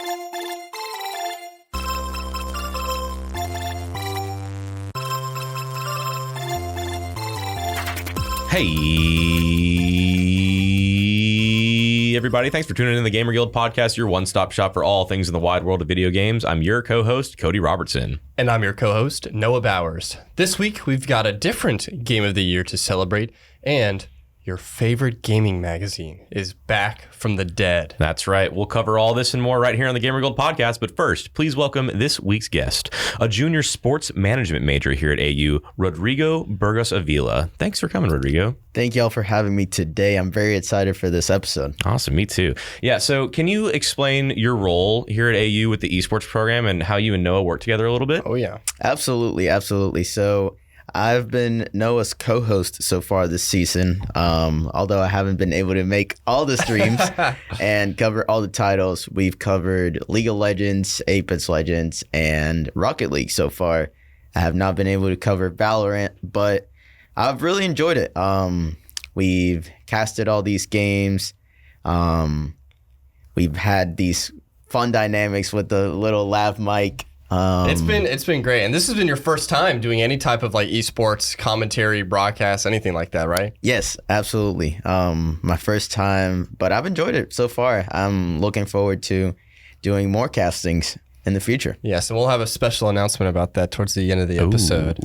Hey, everybody. Thanks for tuning in to the Gamer Guild podcast, your one-stop shop for all things in the wide world of video games. I'm your co-host, Cody Robertson. And I'm your co-host, Noah Bowers. This week, we've got a different game of the year to celebrate, and your favorite gaming magazine is back from the dead. That's right. We'll cover all this and more right here on the Gamer Guild podcast. But first, please welcome this week's guest, a junior sports management major here at AU, Rodrigo Burgos Avila. Thanks for coming, Rodrigo. Thank y'all for having me today. I'm very excited for this episode. Awesome. Me too. Yeah. So can you explain your role here at AU with the Esports program and how you and Noah work together a little bit? Oh, yeah. Absolutely. So I've been Noah's co-host so far this season, although I haven't been able to make all the streams and cover all the titles. We've covered League of Legends, Apex Legends, and Rocket League so far. I have not been able to cover Valorant, but I've really enjoyed it. We've casted all these games. We've had these fun dynamics with the little lav mic. It's been great. And this has been your first time doing any type of like esports commentary, broadcast, anything like that, right? Yes, absolutely. My first time, but I've enjoyed it so far. I'm looking forward to doing more castings in the future. Yes, and we'll have a special announcement about that towards the end of the episode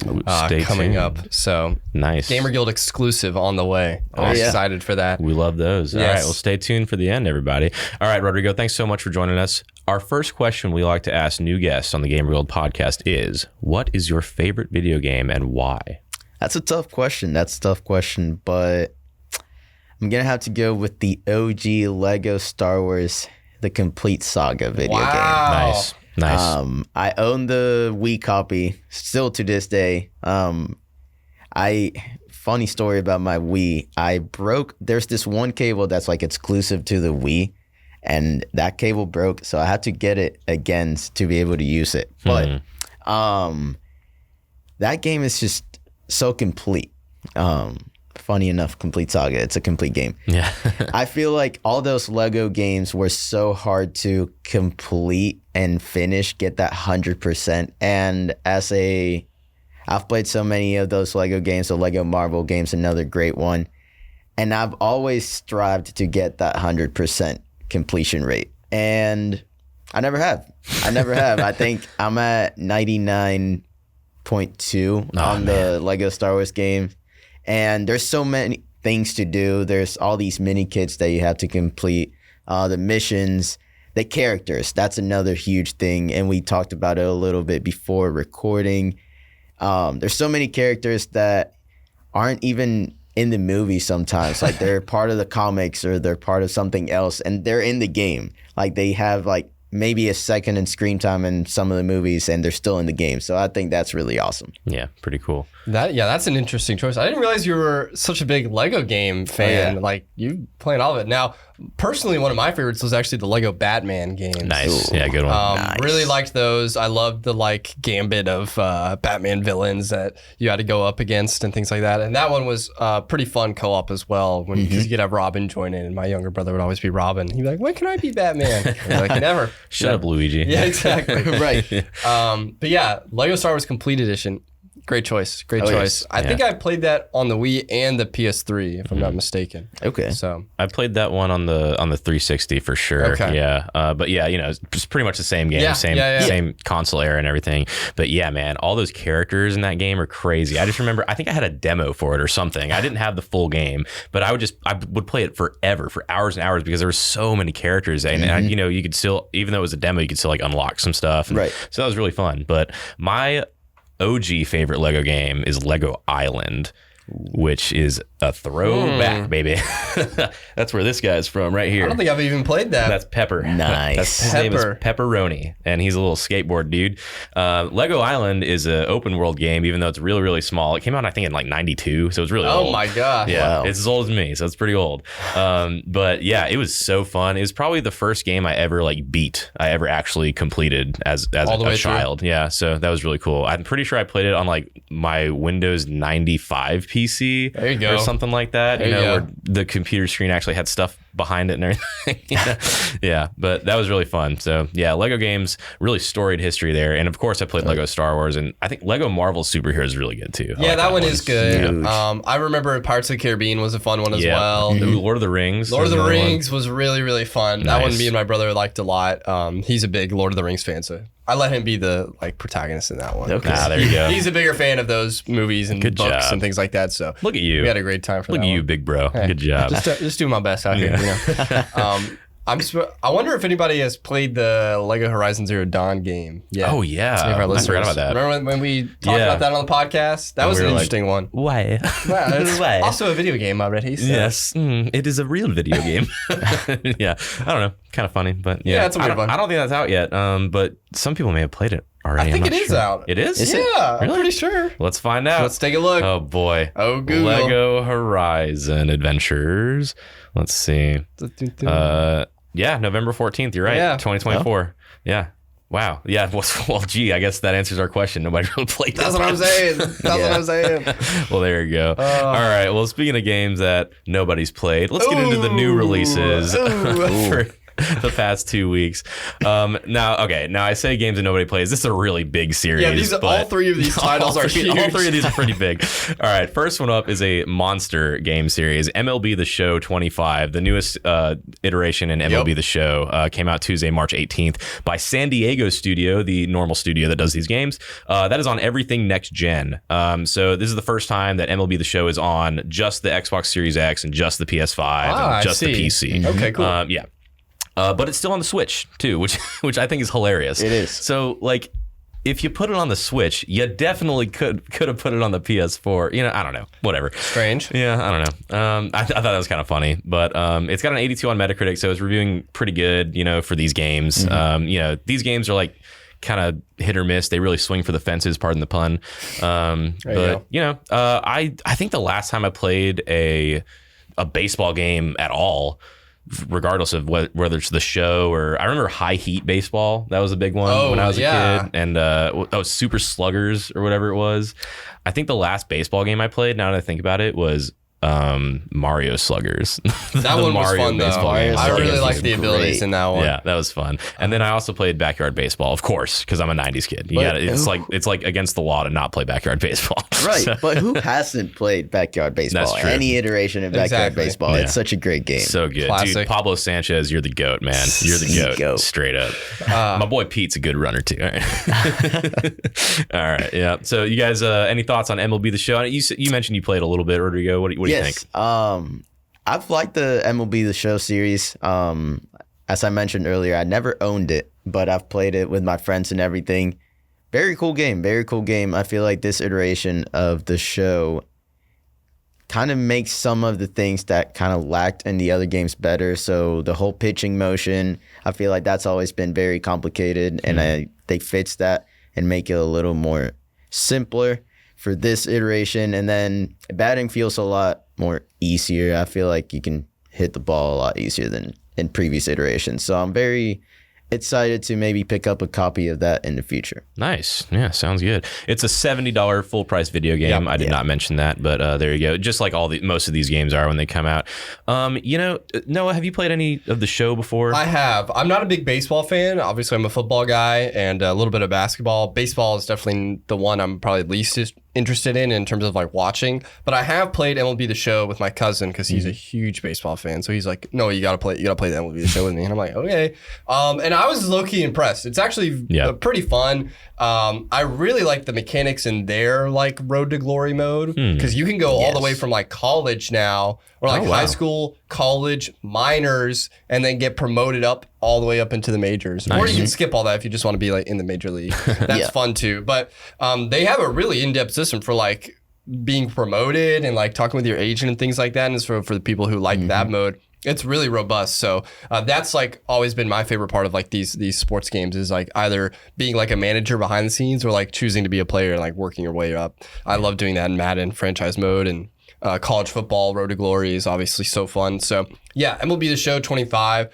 coming up. So nice. Gamer Guild exclusive on the way. I'm excited for that. We love those. Yes. All right, well, stay tuned for the end, everybody. All right, Rodrigo, thanks so much for joining us. Our first question we like to ask new guests on the Gamer Guild podcast is, what is your favorite video game and why? That's a tough question, but I'm going to have to go with the OG Lego Star Wars The Complete Saga video game. Nice. I own the Wii copy still to this day. Funny story about my Wii. There's this one cable that's like exclusive to the Wii, and that cable broke, so I had to get it again to be able to use it. But that game is just so complete. Funny enough, Complete Saga, it's a complete game. Yeah. I feel like all those Lego games were so hard to complete and finish, get that 100%. And I've played so many of those Lego games, the Lego Marvel game's another great one. And I've always strived to get that 100% completion rate. And I never have. I think I'm at 99.2 on the Lego Star Wars game. And there's so many things to do. There's all these mini kits that you have to complete, the missions, the characters. That's another huge thing. And we talked about it a little bit before recording. There's so many characters that aren't even in the movie sometimes. Like they're part of the comics or they're part of something else and they're in the game. Like they have like maybe a second in screen time in some of the movies and they're still in the game. So I think that's really awesome. Yeah, pretty cool. That's an interesting choice. I didn't realize you were such a big Lego game fan. Oh, yeah. Like you playing all of it. Now, personally, one of my favorites was actually the Lego Batman games. Nice. Ooh. Yeah, good one. Nice. Really liked those. I loved the like gambit of Batman villains that you had to go up against and things like that. And that one was pretty fun co-op as well because you could have Robin join in. And my younger brother would always be Robin. He'd be like, when can I be Batman? I was like, never. Shut up, Luigi. Yeah, exactly. Right. But yeah, Lego Star Wars Complete Edition. Great choice. Yes. I think I played that on the Wii and the PS3, if I'm not mistaken. Okay. So I played that one on the 360 for sure. Okay. Yeah. But yeah, it's pretty much the same game, same console era and everything. But yeah, man, all those characters in that game are crazy. I just remember, I think I had a demo for it or something. I didn't have the full game, but I would play it forever, for hours and hours, because there were so many characters. And you could still, even though it was a demo, you could still like unlock some stuff. Right. So that was really fun. But my OG favorite Lego game is Lego Island, which is a throwback, baby. That's where this guy's from, right here. I don't think I've even played that. That's Pepper. Nice. His name is Pepperoni, and he's a little skateboard dude. Lego Island is an open world game, even though it's really, really small. It came out, I think, in like 92, so it's really old. Oh my gosh. Yeah, wow. It's as old as me, so it's pretty old. But yeah, it was so fun. It was probably the first game I ever actually completed as a child. Through. Yeah, so that was really cool. I'm pretty sure I played it on like my Windows 95 PC. There you go. Or something like that. Where the computer screen actually had stuff behind it and everything. Yeah, but that was really fun. So yeah, Lego games, really storied history there. And of course I played Lego Star Wars, and I think Lego Marvel Superheroes is really good too. Yeah, like that one is good. I remember Pirates of the Caribbean was a fun one as well. Lord of the Rings. Lord of the Rings was really, really fun. Nice. That one me and my brother liked a lot. He's a big Lord of the Rings fan, so I let him be the protagonist in that one. Okay. There you go. He's a bigger fan of those movies and good books job. and things like that. So look at you. We had a great time for that. Look at you, big bro. Hey, good job. Just doing my best out here. You know? I wonder if anybody has played the Lego Horizon Zero Dawn game. Yeah. Oh yeah. I forgot about that. Remember when we talked about that on the podcast? That was an interesting one. Why? Well, it's also a video game already. So. Yes, it is a real video game. Yeah, I don't know, kind of funny, but yeah, it's a weird one. I don't think that's out yet. But some people may have played it already. I think it is out. It is? Yeah, really? I'm pretty sure. Let's find out. Let's take a look. Oh boy. Oh, Google. Lego Horizon Adventures. Let's see. Yeah, November 14th. You're right. Yeah. 2024. Yeah. Wow. Yeah. Well, gee, I guess that answers our question. Nobody really played that. That's what I'm saying. That's what I'm saying. Well, there you go. All right. Well, speaking of games that nobody's played, let's get into the new releases for the past 2 weeks. Now I say games that nobody plays. This is a really big series. Yeah, all three of these titles are huge. All three of these are pretty big. All right, first one up is a monster game series, MLB The Show 25. The newest iteration in MLB The Show came out Tuesday, March 18th by San Diego Studio, the normal studio that does these games. That is on everything next gen. So this is the first time that MLB The Show is on just the Xbox Series X and just the PS5 and just the PC. Okay, cool. Yeah. But it's still on the Switch too, which I think is hilarious. It is. So like, if you put it on the Switch, you definitely could have put it on the PS4. You know, I don't know, whatever. Strange. Yeah, I don't know. I thought that was kind of funny, but it's got an 82 on Metacritic, so it's reviewing pretty good. You know, for these games. You know, these games are like kind of hit or miss. They really swing for the fences, pardon the pun. But you know, I think the last time I played a baseball game at all, regardless of whether it's the show or I remember High Heat Baseball. That was a big one when I was a kid. And that was Super Sluggers or whatever it was. I think the last baseball game I played, now that I think about it, was Mario Sluggers. That one was fun though. I really liked the abilities in that one. Yeah, that was fun. And then I also played Backyard Baseball, of course, because I'm a 90s kid. It's like against the law to not play Backyard Baseball. Right, but who hasn't played Backyard Baseball? That's true. Any iteration of Backyard Baseball. Yeah. It's such a great game. So good. Classic. Dude, Pablo Sanchez, you're the GOAT, man. You're the GOAT. Straight up. My boy Pete's a good runner too. All right. All right, yeah. So you guys, any thoughts on MLB The Show? You mentioned you played a little bit, Rodrigo. What do you think? I've liked the MLB The Show series. As I mentioned earlier, I never owned it, but I've played it with my friends and everything. Very cool game. Very cool game. I feel like this iteration of the show kind of makes some of the things that kind of lacked in the other games better. So the whole pitching motion, I feel like that's always been very complicated, and they fix that and make it a little more simpler for this iteration. And then batting feels a lot more easier. I feel like you can hit the ball a lot easier than in previous iterations. So I'm very excited to maybe pick up a copy of that in the future. Nice. Yeah, sounds good. It's a $70 full price video game. I did not mention that, but there you go. Just like most of these games are when they come out. You know, Noah, have you played any of the show before? I have. I'm not a big baseball fan. Obviously, I'm a football guy and a little bit of basketball. Baseball is definitely the one I'm probably least interested in terms of like watching, but I have played MLB The Show with my cousin because he's a huge baseball fan. So he's like, no, you gotta play the MLB The Show with me. And I'm like, okay. And I was low-key impressed. It's actually pretty fun. I really like the mechanics in their like Road to Glory mode, because you can go all the way from like college now, or like high school, college, minors, and then get promoted up all the way up into the majors. Nice. Or you can skip all that if you just want to be like in the major league. That's fun too. But they have a really in-depth system for like being promoted and like talking with your agent and things like that. And it's for the people who like that mode. It's really robust. So that's like always been my favorite part of like these sports games, is like either being like a manager behind the scenes or like choosing to be a player and like working your way up. I love doing that in Madden franchise mode, and college football Road to Glory is obviously so fun. So yeah, MLB The Show 25.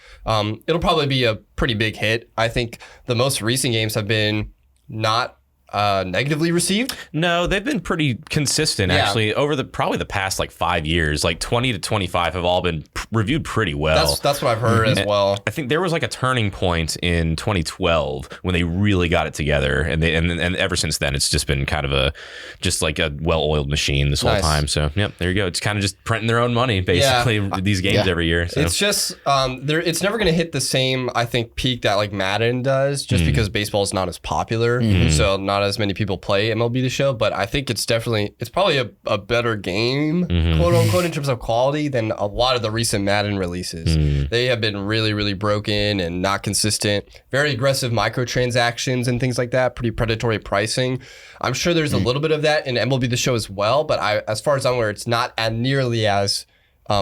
It'll probably be a pretty big hit. I think the most recent games have been not negatively received? No, they've been pretty consistent actually over probably the past like 5 years. Like 20 to 25 have all been reviewed pretty well. That's what I've heard as well. I think there was like a turning point in 2012 when they really got it together, and ever since then it's just been kind of just like a well-oiled machine this whole time. So yep, there you go. It's kind of just printing their own money basically these games every year. So. It's just it's never going to hit the same, I think, peak that like Madden does, just because baseball is not as popular, so not as many people play MLB The Show. But I think it's probably a better game, quote unquote, in terms of quality than a lot of the recent Madden releases. They have been really, really broken and not consistent. Very aggressive microtransactions and things like that. Pretty predatory pricing. I'm sure there's a little bit of that in MLB The Show as well, but as far as I'm aware, it's not nearly as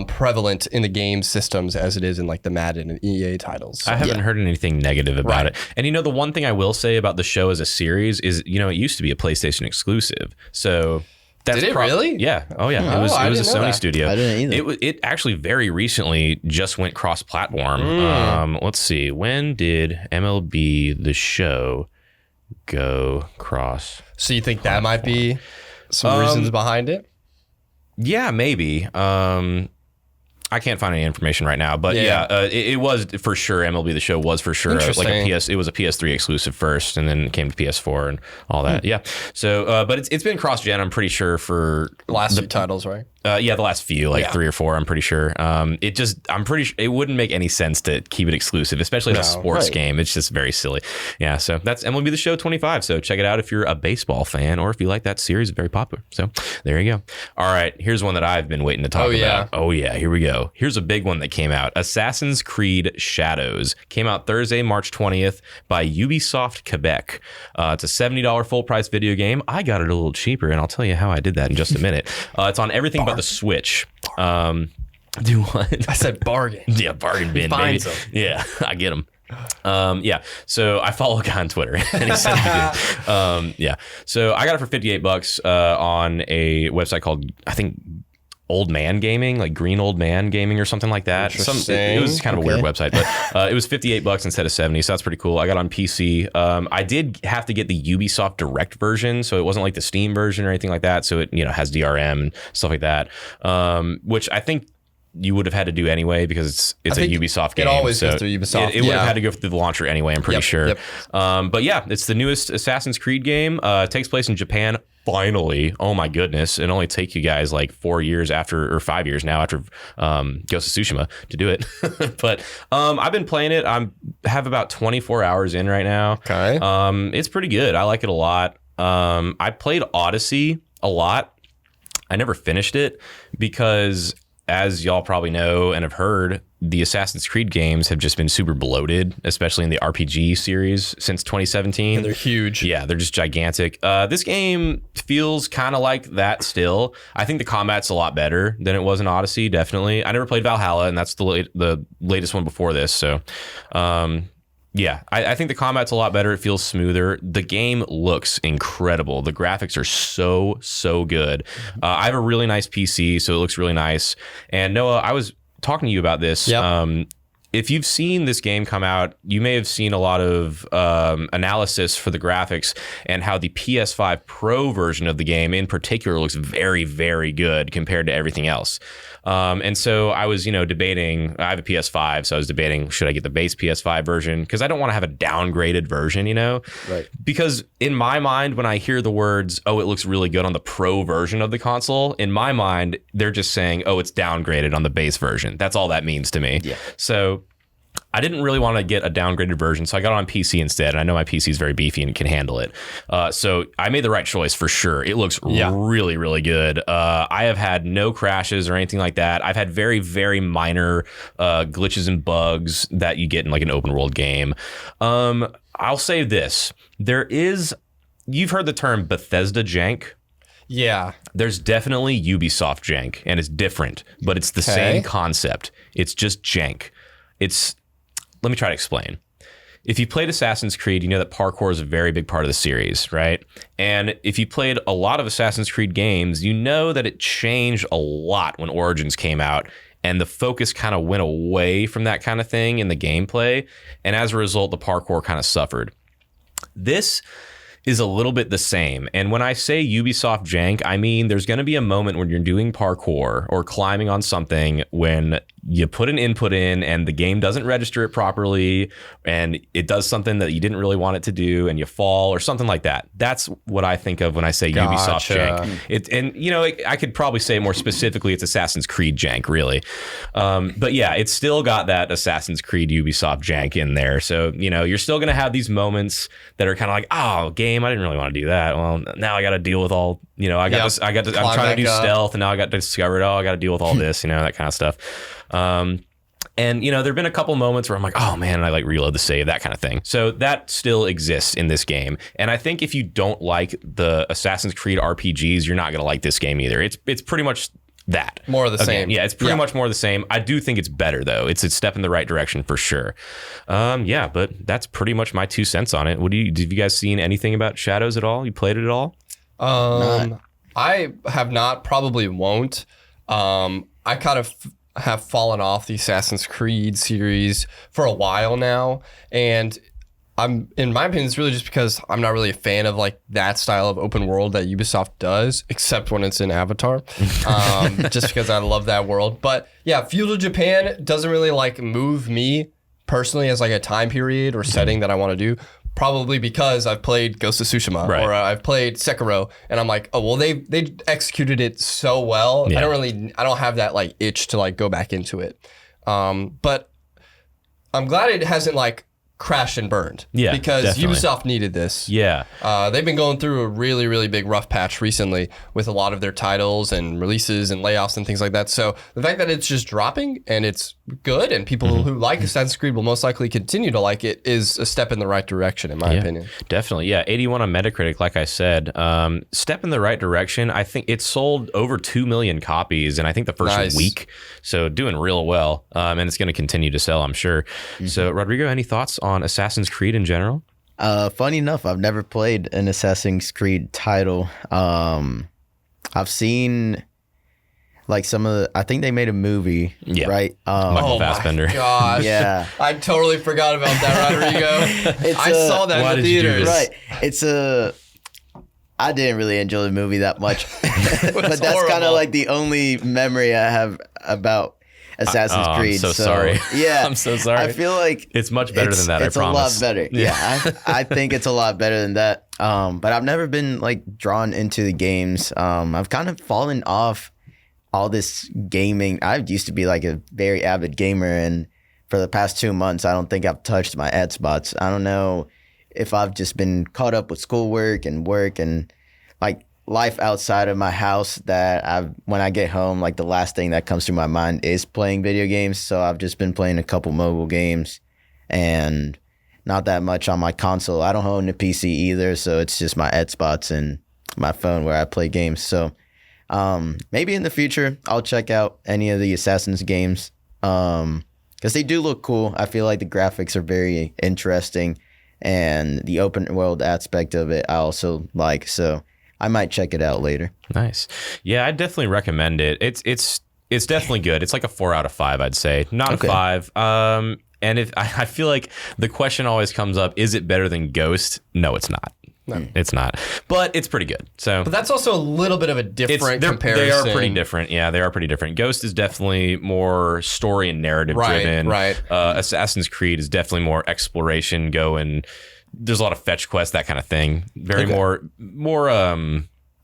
prevalent in the game systems as it is in like the Madden and EA titles. So. I haven't heard anything negative about it. And the one thing I will say about the show as a series is, it used to be a PlayStation exclusive. So that's Did it really? Yeah. Oh yeah. It was a Sony studio. I didn't either. It actually very recently just went cross-platform. Let's see. When did MLB The Show go cross? So you think that might be some reasons behind it? Yeah, maybe. I can't find any information right now, but it was for sure. MLB The Show was for sure like it was a PS3 exclusive first, and then it came to PS4 and all that. Yeah. So, but it's been cross-gen. I'm pretty sure for last few titles, right? The last few, 3 or 4. I'm pretty sure. I'm pretty sure it wouldn't make any sense to keep it exclusive, especially as a sports game. It's just very silly. Yeah. So that's MLB The Show 25. So check it out if you're a baseball fan or if you like that series. Very popular. So there you go. All right. Here's one that I've been waiting to talk about. Oh yeah. Here we go. Here's a big one that came out. Assassin's Creed Shadows came out Thursday, March 20th by Ubisoft Quebec. It's a $70 full price video game. I got it a little cheaper, and I'll tell you how I did that in just a minute. It's on everything but the Switch. Do what? I said bargain. Yeah, bargain bin, baby. Yeah, I get them. So I follow a guy on Twitter and he said he did. So I got it for $58 on a website called, I think, Old Man Gaming, like Green Old Man Gaming or something like that. It was kind of a weird website, but it was $58 instead of $70, so that's pretty cool. I got on PC. I did have to get the Ubisoft Direct version, so it wasn't like the Steam version or anything like that. So it has DRM and stuff like that, which I think you would have had to do anyway because it's a Ubisoft game. It always goes through Ubisoft. It would have had to go through the launcher anyway, I'm pretty sure. Yep. But yeah, it's the newest Assassin's Creed game. It takes place in Japan. Finally, oh my goodness, it only take you guys like 4 years after, or 5 years now after Ghost of Tsushima to do it. But I've been playing it. I have about 24 hours in right now. Okay. It's pretty good. I like it a lot. I played Odyssey a lot. I never finished it because, as y'all probably know and have heard, the Assassin's Creed games have just been super bloated, especially in the RPG series since 2017. And they're huge. Yeah, they're just gigantic. This game feels kind of like that still. I think the combat's a lot better than it was in Odyssey, definitely. I never played Valhalla, and that's the latest one before this. So, I think the combat's a lot better. It feels smoother. The game looks incredible. The graphics are so good. I have a really nice PC, so it looks really nice. And Noah, I was talking to you about this. Yep. If you've seen this game come out, you may have seen a lot of analysis for the graphics and how the PS5 Pro version of the game in particular looks very, very good compared to everything else. And so I was, debating. I have a PS5, so I was debating, should I get the base PS5 version? Because I don't want to have a downgraded version, Right. Because in my mind, when I hear the words, oh, it looks really good on the Pro version of the console, in my mind, they're just saying, oh, it's downgraded on the base version. That's all that means to me. Yeah. So I didn't really want to get a downgraded version, so I got it on PC instead. And I know my PC is very beefy and can handle it. So I made the right choice for sure. It looks really, really good. I have had no crashes or anything like that. I've had very, very minor glitches and bugs that you get in like an open world game. I'll say this. You've heard the term Bethesda jank. Yeah. There's definitely Ubisoft jank, and it's different, but it's the same concept. It's just jank. Let me try to explain. If you played Assassin's Creed, you know that parkour is a very big part of the series, right? And if you played a lot of Assassin's Creed games, you know that it changed a lot when Origins came out, and the focus kind of went away from that kind of thing in the gameplay. And as a result, the parkour kind of suffered. This is a little bit the same. And when I say Ubisoft jank, I mean there's going to be a moment when you're doing parkour or climbing on something when you put an input in and the game doesn't register it properly and it does something that you didn't really want it to do and you fall or something like that. That's what I think of when I say Ubisoft jank. I could probably say more specifically it's Assassin's Creed jank, really. But yeah, it's still got that Assassin's Creed Ubisoft jank in there. So, you're still going to have these moments that are kind of like, oh, game, I didn't really want to do that. Well, now I got to deal with all, I'm trying to do stealth and now I got discovered. Oh, I got to deal with all this, that kind of stuff. And there've been a couple moments where I'm like, oh man, and I like reload the save, that kind of thing. So that still exists in this game. And I think if you don't like the Assassin's Creed RPGs, you're not going to like this game either. It's pretty much that. More of the same. Yeah, it's pretty much more of the same. I do think it's better though. It's a step in the right direction for sure. But that's pretty much my 2 cents on it. Have you guys seen anything about Shadows at all? You played it at all? I have not, probably won't. I kind of have fallen off the Assassin's Creed series for a while now, and in my opinion, it's really just because I'm not really a fan of like that style of open world that Ubisoft does, except when it's in Avatar, just because I love that world. But yeah, feudal Japan doesn't really like move me personally as like a time period or setting that I want to do. Probably because I've played Ghost of Tsushima or I've played Sekiro, and I'm like, oh well, they executed it so well. Yeah. I don't have that like itch to like go back into it. But I'm glad it hasn't like crashed and burned. Yeah, because definitely. Ubisoft needed this. Yeah, they've been going through a really, really big rough patch recently with a lot of their titles and releases and layoffs and things like that. So the fact that it's just dropping and it's good and people who like Assassin's Creed will most likely continue to like it is a step in the right direction, in my opinion. Definitely. Yeah, 81 on Metacritic, like I said. Step in the right direction. I think it sold over 2 million copies, and I think the first week. So doing real well, and it's going to continue to sell, I'm sure. So Rodrigo, any thoughts on Assassin's Creed in general? Funny enough, I've never played an Assassin's Creed title. I've seen like some of the, I think they made a movie, right? Michael Fassbender. My gosh. Yeah. I totally forgot about that, Rodrigo. I saw that in the theaters. Right. I didn't really enjoy the movie that much. But that's kind of like the only memory I have about Assassin's Creed. I'm so sorry. Yeah. I'm so sorry. I feel like it's much better than that, I promise. It's a lot better. Yeah. I think it's a lot better than that. But I've never been like drawn into the games. I've kind of fallen off all this gaming. I used to be like a very avid gamer, and for the past 2 months, I don't think I've touched my Xbox. I don't know if I've just been caught up with schoolwork and work and like life outside of my house that when I get home, like the last thing that comes to my mind is playing video games. So I've just been playing a couple mobile games and not that much on my console. I don't own a PC either, so it's just my Xbox and my phone where I play games. So maybe in the future I'll check out any of the Assassin's games because they do look cool. I feel like the graphics are very interesting, and the open world aspect of it I also like. So I might check it out later. Nice. Yeah, I definitely recommend it. It's definitely good. It's like a 4 out of 5, I'd say. Not a 5. And if I feel like the question always comes up, is it better than Ghost? No, it's not. No. It's not. But it's pretty good. But that's also a little bit of a different comparison. They are pretty different. Yeah, they are pretty different. Ghost is definitely more story and narrative driven. Right. Assassin's Creed is definitely more exploration, there's a lot of fetch quests, that kind of thing. More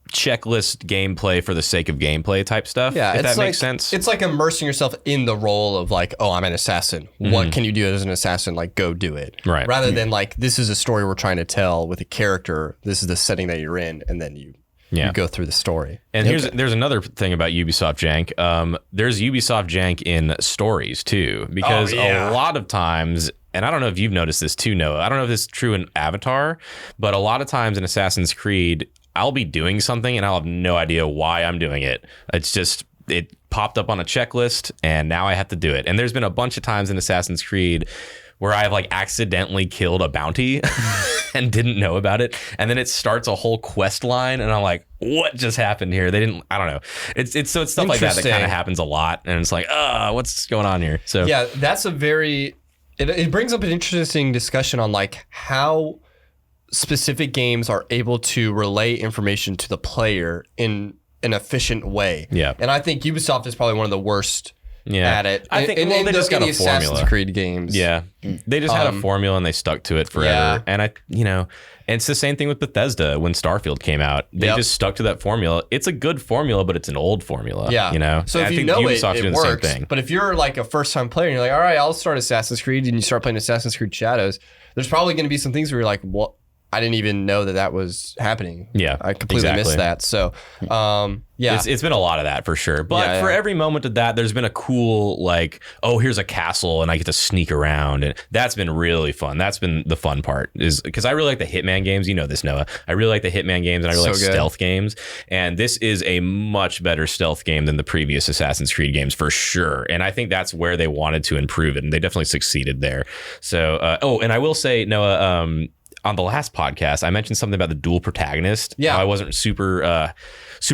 checklist gameplay for the sake of gameplay type stuff. Yeah, if that makes sense. It's like immersing yourself in the role of like, oh, I'm an assassin. What can you do as an assassin? Like, go do it. Right. Rather than like, this is a story we're trying to tell with a character. This is the setting that you're in, and then you go through the story. And there's another thing about Ubisoft jank. There's Ubisoft jank in stories too, because a lot of times, and I don't know if you've noticed this too, Noah. I don't know if this is true in Avatar, but a lot of times in Assassin's Creed, I'll be doing something and I'll have no idea why I'm doing it. It's just, it popped up on a checklist and now I have to do it. And there's been a bunch of times in Assassin's Creed where I've like accidentally killed a bounty and didn't know about it. And then it starts a whole quest line and I'm like, what just happened here? I don't know. It's stuff like that kind of happens a lot. And it's like, what's going on here? So yeah, that's it brings up an interesting discussion on like how specific games are able to relay information to the player in an efficient way. Yeah. And I think Ubisoft is probably one of the worst at it. I think they just got a Assassin's formula. Creed games. Yeah. They just had a formula and they stuck to it forever. Yeah. And and it's the same thing with Bethesda when Starfield came out. They just stuck to that formula. It's a good formula, but it's an old formula. Yeah. So if I you think know Ubisoft's it doing works. the same thing. But if you're like a first-time player and you're like, all right, I'll start Assassin's Creed, and you start playing Assassin's Creed Shadows, there's probably going to be some things where you're like, well, I didn't even know that was happening. Yeah, I completely missed that. So, It's been a lot of that for sure. But for every moment of that, there's been a cool, like, oh, here's a castle and I get to sneak around. And that's been really fun. That's been the fun part, is because I really like the Hitman games. You know this, Noah. I really like the Hitman games and I really like stealth games. And this is a much better stealth game than the previous Assassin's Creed games for sure. And I think that's where they wanted to improve it. And they definitely succeeded there. So, and I will say, Noah, on the last podcast, I mentioned something about the dual protagonist. Yeah. I wasn't super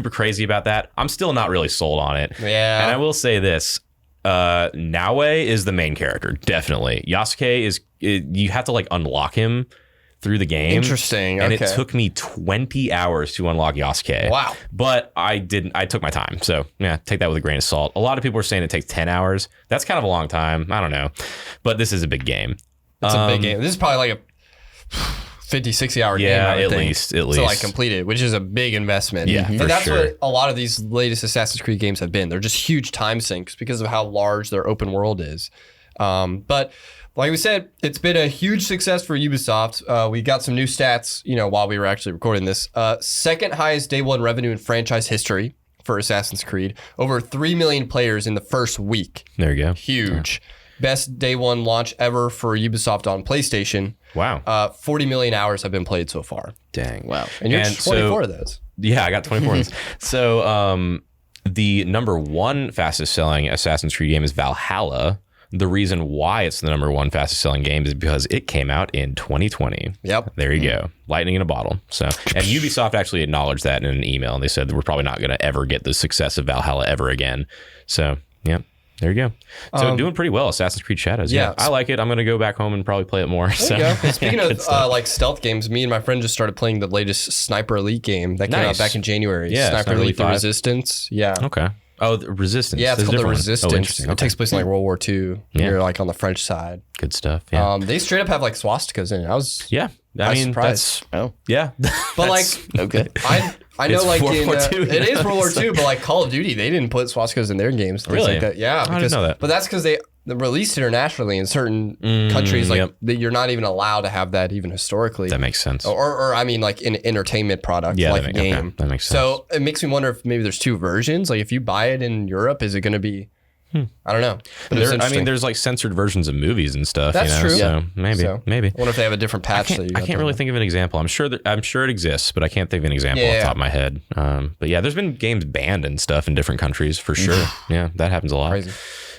crazy about that. I'm still not really sold on it. Yeah. And I will say this. Naue is the main character, definitely. Yasuke you have to like unlock him through the game. Interesting. And it took me 20 hours to unlock Yasuke. Wow. But I took my time. So yeah, take that with a grain of salt. A lot of people are saying it takes 10 hours. That's kind of a long time. I don't know. But this is a big game. It's a big game. This is probably like a 50, 60 hour game. At least. To like complete it, which is a big investment. Yeah, and that's what a lot of these latest Assassin's Creed games have been. They're just huge time sinks because of how large their open world is. But like we said, it's been a huge success for Ubisoft. We got some new stats, while we were actually recording this. Second highest day one revenue in franchise history for Assassin's Creed. Over 3 million players in the first week. There you go. Huge. Yeah. Best day one launch ever for Ubisoft on PlayStation. Wow. 40 million hours have been played so far. Dang. Wow. And you're 24 of those. Yeah, I got 24 of those. So the number one fastest selling Assassin's Creed game is Valhalla. The reason why it's the number one fastest selling game is because it came out in 2020. Yep. There you go. Lightning in a bottle. So, and Ubisoft actually acknowledged that in an email, and they said that we're probably not going to ever get the success of Valhalla ever again. So, yeah. There you go. So doing pretty well, Assassin's Creed Shadows. Yeah, I like it. I'm going to go back home and probably play it more. Speaking of like stealth games, me and my friend just started playing the latest Sniper Elite game that came out back in January. Yeah, Sniper Elite The Resistance. Yeah. Okay. Oh, the Resistance. Yeah, it's called The Resistance. Oh, interesting. It takes place in like World War II. Yeah. You're like on the French side. Good stuff. Yeah. They straight up have like swastikas in it. I was surprised. Yeah. But like, okay. I know, like World War II, it is World War II, but like Call of Duty, they didn't put swastikas in their games. Really? Like that. Yeah, I didn't know that. But that's because they released internationally in certain countries, like that you're not even allowed to have that even historically. That makes sense. Or I mean, like in an entertainment product, like a game. Okay. That makes sense. So it makes me wonder if maybe there's two versions. Like if you buy it in Europe, is it going to be? I don't know. But there's like censored versions of movies and stuff. That's true. So maybe. I wonder if they have a different patch. I can't really think of an example. I'm sure it exists, but I can't think of an example off the top of my head. But yeah, there's been games banned and stuff in different countries for sure. Yeah, that happens a lot. Crazy.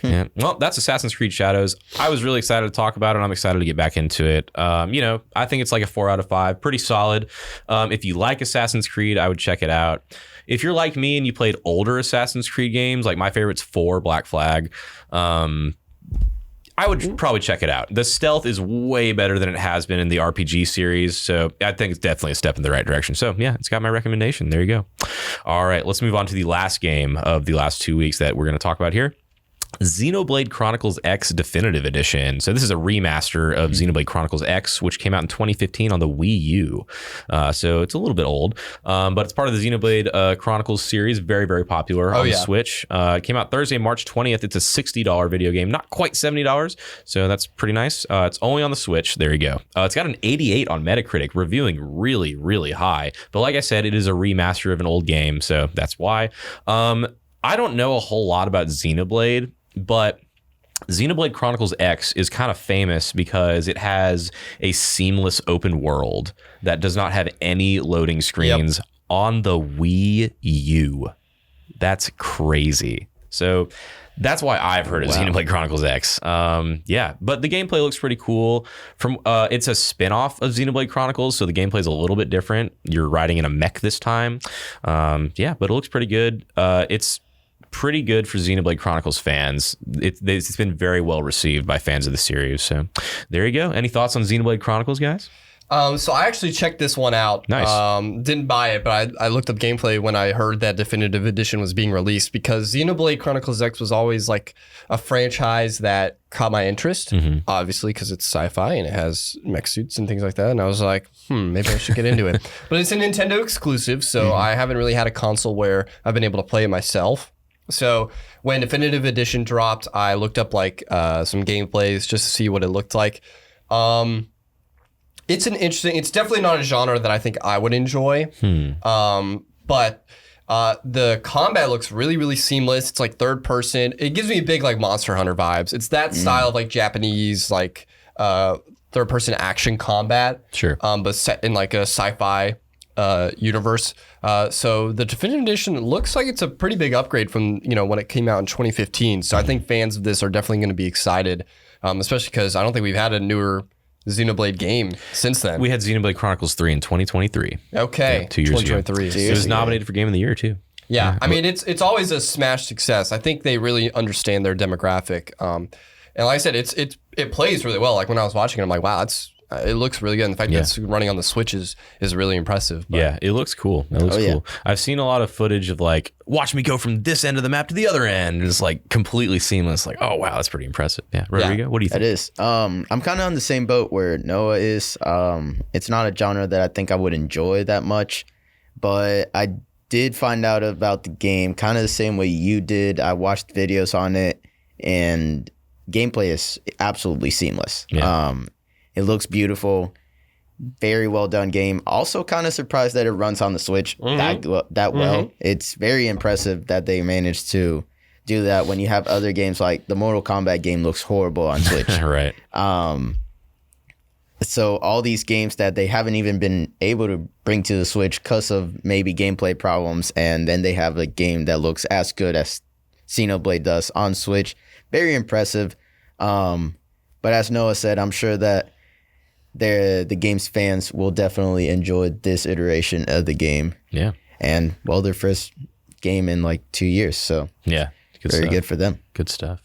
Yeah. Well, that's Assassin's Creed Shadows. I was really excited to talk about it. I'm excited to get back into it. I think it's like a 4 out of 5. Pretty solid. If you like Assassin's Creed, I would check it out. If you're like me and you played older Assassin's Creed games, like my favorite's 4, Black Flag, I would probably check it out. The stealth is way better than it has been in the RPG series, so I think it's definitely a step in the right direction. So yeah, it's got my recommendation. There you go. All right, let's move on to the last game of the last 2 weeks that we're going to talk about here. Xenoblade Chronicles X Definitive Edition. So this is a remaster of Xenoblade Chronicles X, which came out in 2015 on the Wii U. So it's a little bit old, but it's part of the Xenoblade Chronicles series. Very, very popular on the Switch. It came out Thursday, March 20th. It's a $60 video game, not quite $70. So that's pretty nice. It's only on the Switch. There you go. It's got an 88 on Metacritic, reviewing really, really high. But like I said, it is a remaster of an old game. So that's why. I don't know a whole lot about Xenoblade, but Xenoblade Chronicles X is kind of famous because it has a seamless open world that does not have any loading screens on the Wii U. That's crazy. So that's why I've heard of Xenoblade Chronicles X. But the gameplay looks pretty cool. It's a spin-off of Xenoblade Chronicles, so the gameplay is a little bit different. You're riding in a mech this time. But it looks pretty good. It's pretty good for Xenoblade Chronicles fans. It's been very well received by fans of the series. So there you go. Any thoughts on Xenoblade Chronicles, guys? So I actually checked this one out. Nice. Didn't buy it, but I looked up gameplay when I heard that Definitive Edition was being released because Xenoblade Chronicles X was always like a franchise that caught my interest, obviously because it's sci-fi and it has mech suits and things like that. And I was like, maybe I should get into it. But it's a Nintendo exclusive, so I haven't really had a console where I've been able to play it myself. So when Definitive Edition dropped, I looked up like some gameplays just to see what it looked like. It's definitely not a genre that I think I would enjoy. But the combat looks really, really seamless. It's like third person. It gives me big like Monster Hunter vibes. It's that style of like Japanese like third person action combat. Sure. But set in like a sci-fi universe. So the Definitive Edition looks like it's a pretty big upgrade from, when it came out in 2015. So I think fans of this are definitely going to be excited, especially because I don't think we've had a newer Xenoblade game since then. We had Xenoblade Chronicles 3 in 2023. Okay. 2 years ago. 2023. It was nominated for Game of the Year too. Yeah. I mean, it's always a smash success. I think they really understand their demographic. And like I said, it plays really well. Like when I was watching it, I'm like, wow, it looks really good. And the fact that it's running on the Switch is really impressive. But. Yeah, it looks cool. It looks cool. Yeah. I've seen a lot of footage of like, watch me go from this end of the map to the other end. It's like completely seamless. Like, oh wow, that's pretty impressive. Yeah, Rodrigo, what do you think? It is. I'm kind of on the same boat where Noah is. It's not a genre that I think I would enjoy that much, but I did find out about the game kind of the same way you did. I watched videos on it, and gameplay is absolutely seamless. Yeah. It looks beautiful. Very well done game. Also kind of surprised that it runs on the Switch that well. It's very impressive that they managed to do that when you have other games like the Mortal Kombat game looks horrible on Switch. Right. So all these games that they haven't even been able to bring to the Switch because of maybe gameplay problems, and then they have a game that looks as good as Xenoblade does on Switch. Very impressive. But as Noah said, I'm sure that the game's fans will definitely enjoy this iteration of the game. Yeah. And, well, their first game in like 2 years. So, yeah. Very good for them. Good stuff.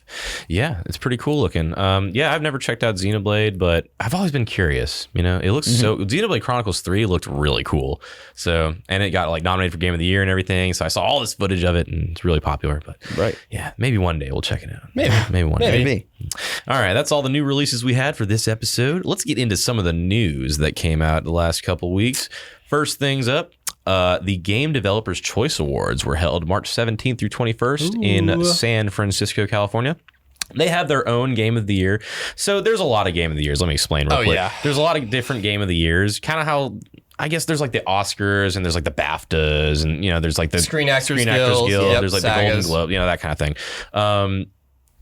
Yeah, it's pretty cool looking. Yeah, I've never checked out Xenoblade, but I've always been curious. It looks so. Xenoblade Chronicles 3 looked really cool. So, and it got like nominated for Game of the Year and everything. So I saw all this footage of it, and it's really popular. But yeah, maybe one day we'll check it out. Maybe one day. Maybe. All right, that's all the new releases we had for this episode. Let's get into some of the news that came out the last couple weeks. First things up. The Game Developers Choice Awards were held March 17th through 21st in San Francisco, California. They have their own Game of the Year. So there's a lot of Game of the Years. Let me explain real quick. Yeah. There's a lot of different Game of the Years. Kind of how, I guess there's like the Oscars and there's like the BAFTAs and, there's like the Screen Actors Guild. Yep, there's like the Golden Globe, that kind of thing.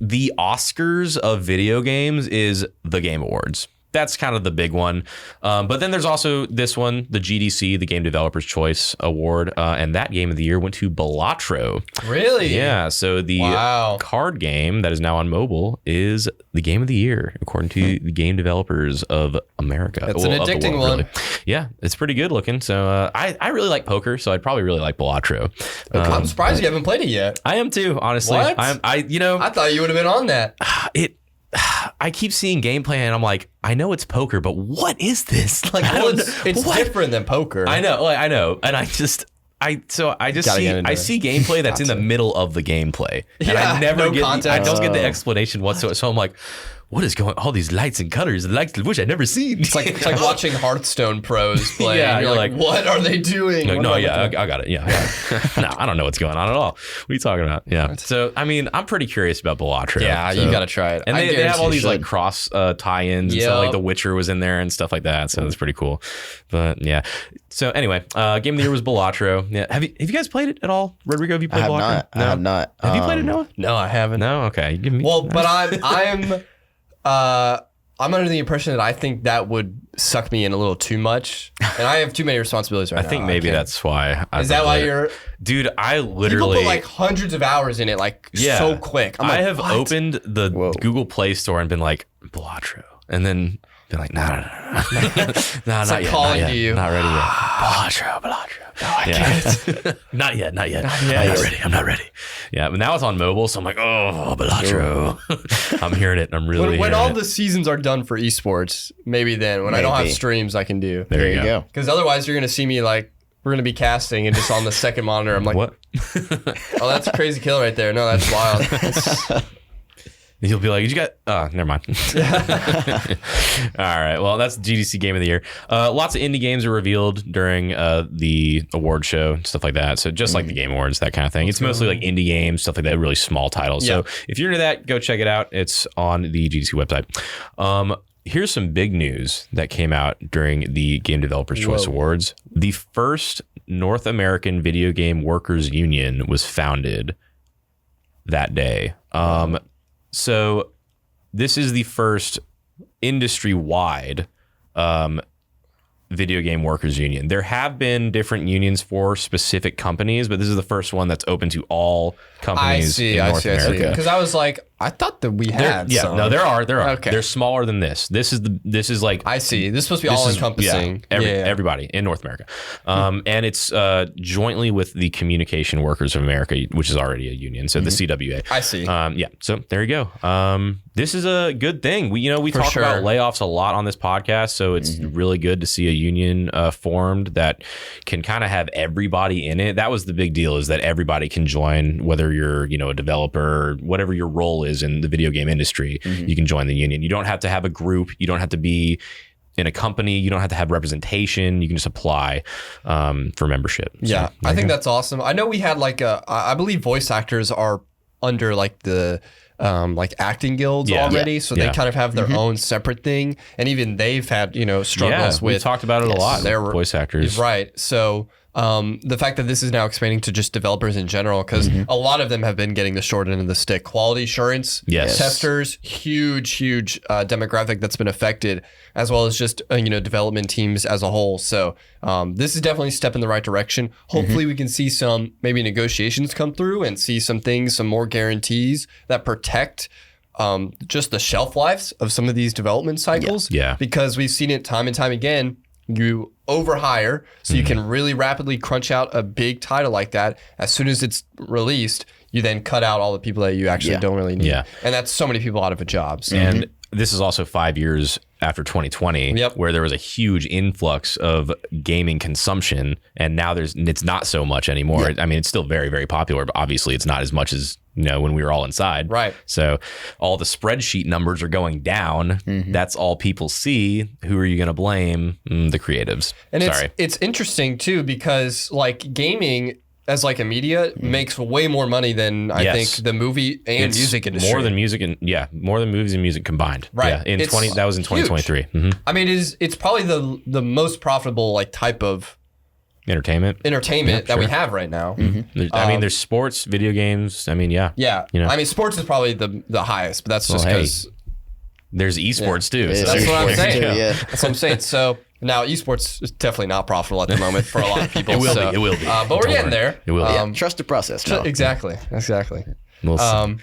The Oscars of video games is the Game Awards. That's kind of the big one. But then there's also this one, the GDC, the Game Developers Choice Award. And that Game of the Year went to Balatro. Really? Yeah. So the card game that is now on mobile is the Game of the Year, according to the Game Developers of America. It's an addicting one. Really. Yeah. It's pretty good looking. So I really like poker, so I'd probably really like Balatro. I'm surprised you haven't played it yet. I am too, honestly. What? I thought you would have been on that. I keep seeing gameplay and I'm like, I know it's poker, but what is this? Like, it's different than poker. I know, and I see gameplay that's in the middle of the gameplay, and I never I don't get the explanation whatsoever. So I'm like, what is going? All these lights and colors, lights which I've never seen. It's like watching Hearthstone pros play. Yeah, you're like, what are they doing? Like, I got it. Yeah. No, I don't know what's going on at all. What are you talking about? Yeah. So I mean, I'm pretty curious about Balatro. Yeah, you got to try it. And they have all these like cross tie-ins. Yeah. So like The Witcher was in there and stuff like that. So it's pretty cool. But yeah. So anyway, Game of the Year was Balatro. Yeah. Have you guys played it at all? Rodrigo, have you played Balatro? I have not. Have you played it, Noah? No, I haven't. No. Okay. But I'm under the impression that I think that would suck me in a little too much, and I have too many responsibilities right now. I think maybe that's why. Is that why you're? Dude, I literally people put like hundreds of hours in it, like so quick. I have opened the Google Play Store and been like Balatro, and then Be like, nah, not like yet, calling not to yet, you. not ready yet. Balatro. No, I can't. Not yet. I'm not ready. Yeah, but now it's on mobile, so I'm like, oh, Balatro. I'm hearing it. I'm really when all it. the seasons are done for esports, maybe then when I don't have streams, I can do. There you go. Because otherwise, you're gonna see me like we're gonna be casting and just on the second monitor. I'm like, what? Oh, that's a crazy kill right there. No, that's wild. He'll be like, never mind. All right. Well, that's GDC Game of the Year. Lots of indie games are revealed during the award show, stuff like that. So just like the Game Awards, that kind of thing. It's mostly like indie games, stuff like that, really small titles. So if you're into that, go check it out. It's on the GDC website. Here's some big news that came out during the Game Developers Choice Awards. The first North American Video Game Workers Union was founded that day. So this is the first industry-wide video game workers union. There have been different unions for specific companies, but this is the first one that's open to all companies in North America. Because I was like, I thought that we had some. No, there are. Okay. They're smaller than this. This is like I see. This is supposed to be all encompassing. Everybody in North America. And it's jointly with the Communication Workers of America, which is already a union. So the CWA. I see. So there you go. This is a good thing. We talk about layoffs a lot on this podcast, so it's really good to see a union formed that can kind of have everybody in it. That was the big deal, is that everybody can join, whether you're a developer or whatever your role is in the video game industry. You can join the union. You don't have to have a group. You don't have to be in a company. You don't have to have representation. You can just apply for membership. Yeah, so, I think that's awesome. I know we had I believe voice actors are under like the acting guilds already, so they kind of have their own separate thing, and even they've had struggles with. We talked about it a lot. They're voice actors, right? So the fact that this is now expanding to just developers in general, because a lot of them have been getting the short end of the stick. Quality assurance, testers, huge demographic that's been affected, as well as just development teams as a whole. So this is definitely a step in the right direction. Hopefully we can see some maybe negotiations come through and see some more guarantees that protect just the shelf lives of some of these development cycles. Yeah. Because we've seen it time and time again. You overhire, so you can really rapidly crunch out a big title like that. As soon as it's released, you then cut out all the people that you actually don't really need. Yeah. And that's so many people out of a job. So. And this is also 5 years after 2020, where there was a huge influx of gaming consumption, and now it's not so much anymore. I mean, it's still very, very popular, but obviously it's not as much as when we were all inside. Right. So all the spreadsheet numbers are going down. That's all people see. Who are you going to blame? The creatives. And it's interesting too, because like gaming as like a media makes way more money than I think the movie and music industry. More than music more than movies and music combined. Right. Yeah, that was in 2023. I mean, it's probably the most profitable like type of entertainment that we have right now. I mean, there's sports, video games. I mean, I mean, sports is probably the highest, but that's just because there's esports too. So that's what I'm saying. That's what I'm saying. So now esports is definitely not profitable at the moment for a lot of people. It will be. But we're getting there. It will be. Trust the process. Exactly. We'll see.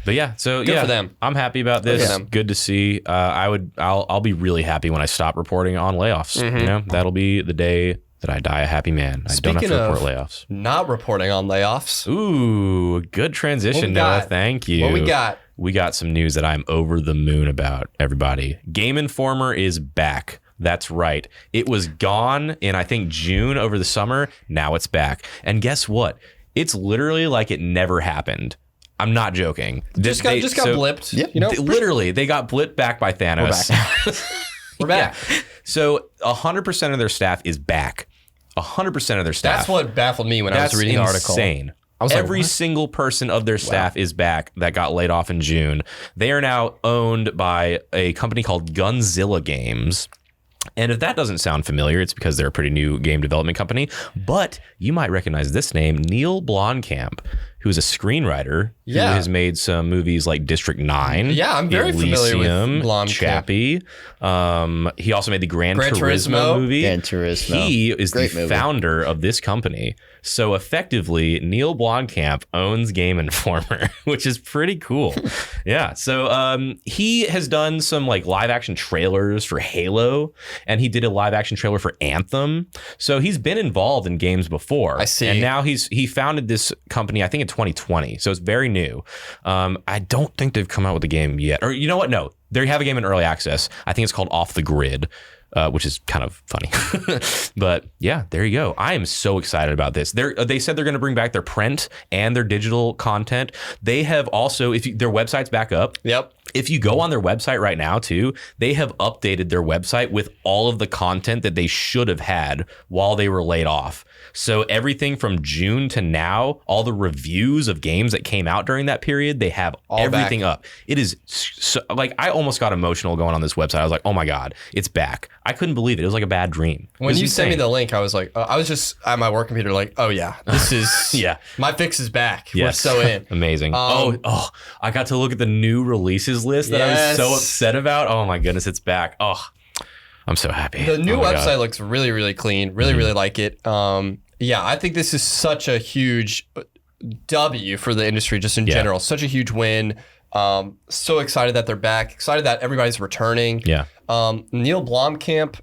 But yeah, so good for them. I'm happy about this. Good to see. I'll be really happy when I stop reporting on layoffs. That'll be the day that I die a happy man. I don't have to report layoffs. Not reporting on layoffs. Ooh, good transition, Noah. Thank you. What we got? We got some news that I'm over the moon about, everybody. Game Informer is back. That's right. It was gone in, I think, June over the summer. Now it's back. And guess what? It's literally like it never happened. I'm not joking. Just got blipped. Yep. Literally, they got blipped back by Thanos. We're back. So 100% of their staff is back. 100% of their staff. That's what baffled me when I was reading the article. That's insane. Every single person of their staff is back that got laid off in June. They are now owned by a company called Gunzilla Games. And if that doesn't sound familiar, it's because they're a pretty new game development company. But you might recognize this name, Neil Blomkamp, who is a screenwriter who has made some movies like District 9. Yeah, I'm very familiar with Blomkamp. Chappie. He also made the Gran Turismo movie. Gran Turismo. He is the founder of this company. So effectively, Neil Blomkamp owns Game Informer, which is pretty cool. Yeah. So he has done some like live action trailers for Halo, and he did a live action trailer for Anthem. So he's been involved in games before. I see. And now he founded this company, I think in 2020. So it's very new. I don't think they've come out with a game yet. Or you know what? No, they have a game in early access. I think it's called Off the Grid. Which is kind of funny. But yeah, there you go. I am so excited about this. They said they're going to bring back their print and their digital content. They have also, their website's back up. Yep. If you go on their website right now too, they have updated their website with all of the content that they should have had while they were laid off. So everything from June to now, all the reviews of games that came out during that period, they have all everything back up. It is so, like, I almost got emotional going on this website. I was like, oh my God, it's back. I couldn't believe it. It was like a bad dream. When you sent me the link, I was like, I was just at my work computer like, oh yeah, this is, yeah, my fix is back. Yes. We're so in. Amazing. I got to look at the new releases list that I was so upset about. Oh my goodness, it's back. Oh, I'm so happy. The new website looks really, really clean. Really, really like it. Yeah, I think this is such a huge W for the industry just in general. Such a huge win. So excited that they're back. Excited that everybody's returning. Yeah. Neil Blomkamp,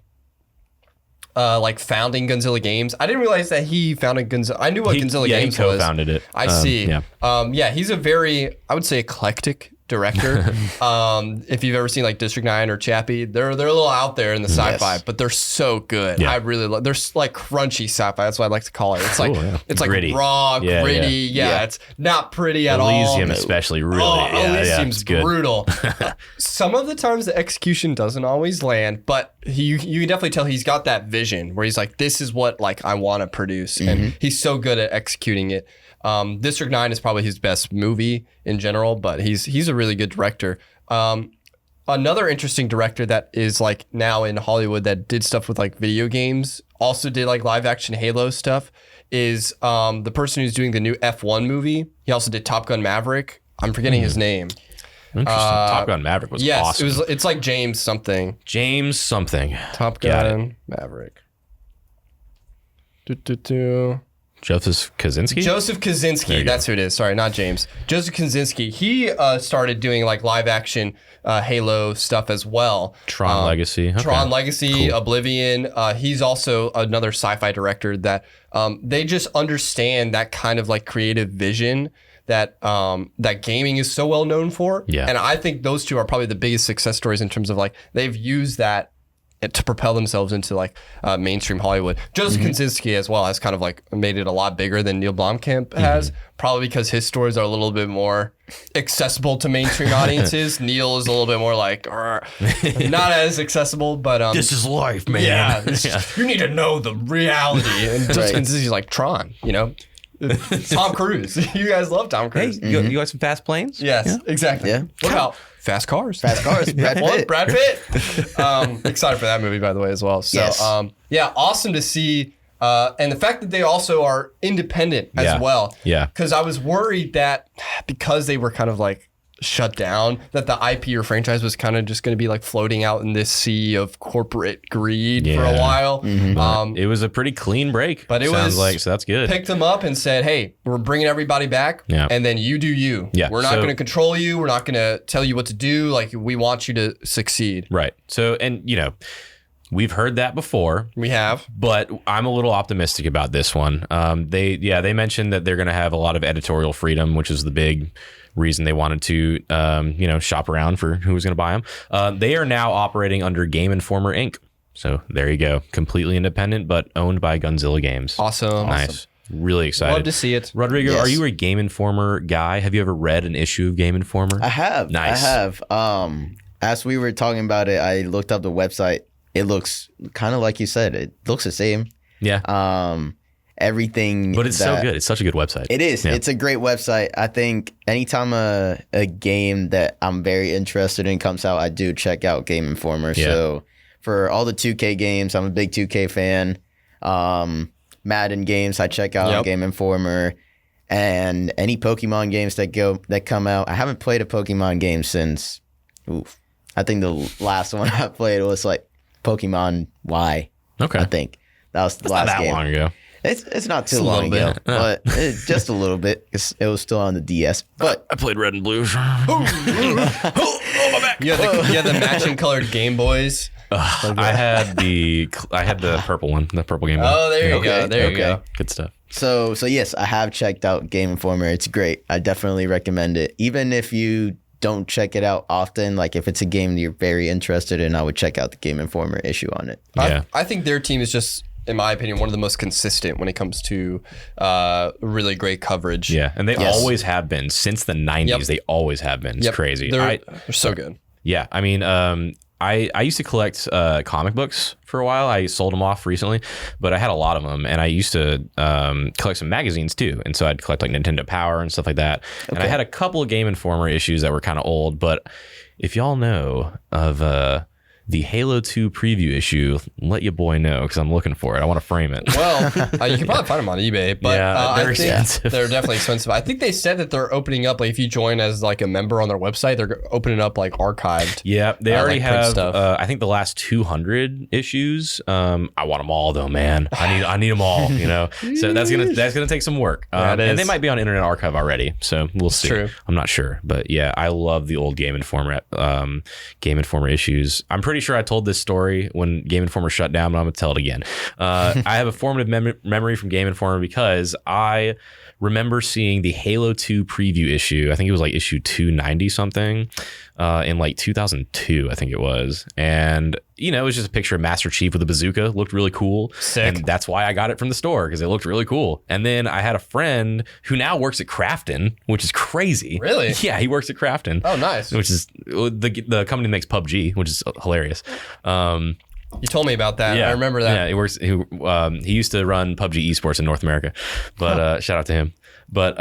like founding Gunzilla Games. I didn't realize that he founded Gunzilla. I knew what Gunzilla Games was. He co-founded it. I see. Yeah. He's a very, I would say, eclectic director. If you've ever seen like District 9 or Chappie, they're a little out there in the sci-fi, but they're so good. I really love. They're like crunchy sci-fi. That's what I like to call it. It's like it's gritty. Like raw, gritty. Yeah, it's not pretty at all. Elysium especially really. Elysium's brutal. Some of the times the execution doesn't always land, but you can definitely tell he's got that vision where he's like, this is what like I want to produce, and he's so good at executing it. District 9 is probably his best movie in general, but he's a really good director. Another interesting director that is like now in Hollywood that did stuff with like video games, also did like live action Halo stuff, is the person who's doing the new F1 movie. He also did Top Gun Maverick. I'm forgetting his name. Interesting. Top Gun Maverick was awesome. It's like James something. Top Gun Maverick. Joseph Kosinski, that's who it is. Sorry, not James. Joseph Kosinski. He started doing like live action Halo stuff as well. Tron Legacy. Tron Legacy, cool. Oblivion. He's also another sci-fi director that they just understand that kind of like creative vision that that gaming is so well known for. Yeah. And I think those two are probably the biggest success stories in terms of like they've used that to propel themselves into like mainstream Hollywood. Joseph Kosinski as well has kind of like made it a lot bigger than Neil Blomkamp has, probably because his stories are a little bit more accessible to mainstream audiences. Neil is a little bit more like, not as accessible, but this is life, man. Yeah, you need to know the reality. And Joseph Kosinski's like Tron, you know? Tom Cruise. You guys love Tom Cruise. Hey, you got some fast planes? Yes, exactly. Yeah. What about fast cars? Brad Pitt. Excited for that movie, by the way, as well. So, yes. Awesome to see. And the fact that they also are independent as well. Yeah. Because I was worried that because they were kind of like shut down, that the IP or franchise was kind of just going to be like floating out in this sea of corporate greed for a while. It was a pretty clean break. But it sounds like, so that's good. Picked them up and said, hey, we're bringing everybody back. Yeah. And then you do you. Yeah. We're not going to control you. We're not going to tell you what to do. Like, we want you to succeed. Right. So, and you know, we've heard that before. We have. But I'm a little optimistic about this one. They mentioned that they're going to have a lot of editorial freedom, which is the big reason they wanted to, shop around for who was going to buy them. They are now operating under Game Informer Inc. So there you go. Completely independent, but owned by Gunzilla Games. Awesome. Nice. Really excited. Love to see it. Rodrigo, are you a Game Informer guy? Have you ever read an issue of Game Informer? I have. Nice. I have. As we were talking about it, I looked up the website. It looks kind of like you said. It looks the same. Yeah. Everything. But it's so good. It's such a good website. It is. Yeah. It's a great website. I think anytime a game that I'm very interested in comes out, I do check out Game Informer. Yeah. So for all the 2K games, I'm a big 2K fan. Madden games, I check out Game Informer. And any Pokemon games that come out. I haven't played a Pokemon game since, I think the last one I played was like Pokemon Y. Okay. I think that was the last game. Not that long ago. It's not too long ago, but just a little bit. It was still on the DS. But I played Red and Blue. My back. You had the matching colored Game Boys. I had the purple one, the purple Game Boy. Oh, there you go. There you go. Good stuff. So yes, I have checked out Game Informer. It's great. I definitely recommend it. Even if you don't check it out often, like if it's a game that you're very interested in, I would check out the Game Informer issue on it. Yeah. I think their team is just, in my opinion, one of the most consistent when it comes to really great coverage. Yeah, and they always have been since the 90s. Yep. They always have been. It's crazy. They're so good. Yeah, I mean, I used to collect comic books for a while. I sold them off recently, but I had a lot of them, and I used to collect some magazines too. And so I'd collect like Nintendo Power and stuff like that. Okay. And I had a couple of Game Informer issues that were kind of old, but if y'all know of the Halo 2 preview issue, let your boy know, because I'm looking for it. I want to frame it. Well, you can probably find them on eBay, but they're expensive. They're definitely expensive. I think they said that they're opening up, like if you join as like a member on their website, they're opening up like archived. Yeah, they already like have stuff. I think the last 200 issues. I want them all though, man. I need them all, you know. So that's gonna take some work. And they might be on Internet Archive already, so we'll see. True. I'm not sure, but yeah, I love the old Game Informer issues. I'm pretty sure I told this story when Game Informer shut down, but I'm gonna tell it again. I have a formative memory from Game Informer because I remember seeing the Halo 2 preview issue. I think it was like issue 290 something in like 2002, I think it was. And, you know, it was just a picture of Master Chief with a bazooka. Looked really cool. Sick. And that's why I got it from the store, because it looked really cool. And then I had a friend who now works at Crafton, which is crazy. Really? Yeah, he works at Crafton. Oh, nice. Which is the company that makes PUBG, which is hilarious. You told me about that. Yeah, I remember that. Yeah, he works. He used to run PUBG Esports in North America, but shout out to him. But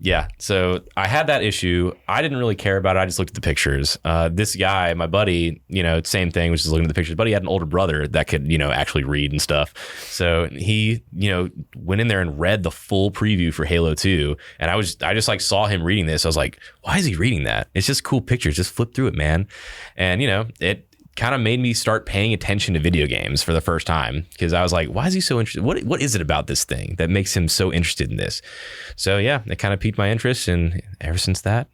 yeah, so I had that issue. I didn't really care about it. I just looked at the pictures. This guy, my buddy, you know, same thing, was just looking at the pictures. But he had an older brother that could, you know, actually read and stuff. So he, you know, went in there and read the full preview for Halo 2. And I just like saw him reading this. I was like, why is he reading that? It's just cool pictures. Just flip through it, man. And you know, it kind of made me start paying attention to video games for the first time, because I was like, why is he so interested? What is it about this thing that makes him so interested in this? So yeah, it kind of piqued my interest, and ever since that,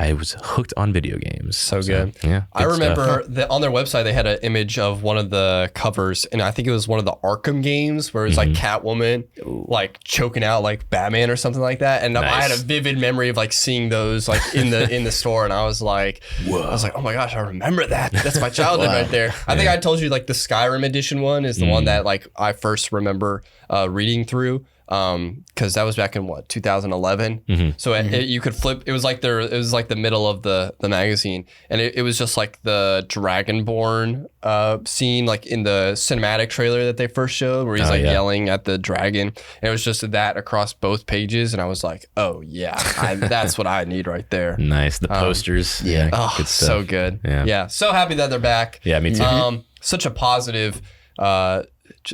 I was hooked on video games. So good. Yeah. I remember that on their website, they had an image of one of the covers, and I think it was one of the Arkham games where it was like Catwoman like choking out like Batman or something like that. And I had a vivid memory of like seeing those like in the store, and I was like, oh my gosh, I remember that. That's my childhood right there. I think I told you like the Skyrim edition one is the one that like I first remember reading through. Because that was back in 2011. So you could flip. It was like the middle of the magazine, and it was just like the Dragonborn scene, like in the cinematic trailer that they first showed, where he's yelling at the dragon. And it was just that across both pages, and I was like, oh yeah, that's what I need right there. Nice. The posters. Yeah. Oh, good stuff. so good. Yeah. So happy that they're back. Yeah, me too. Such a positive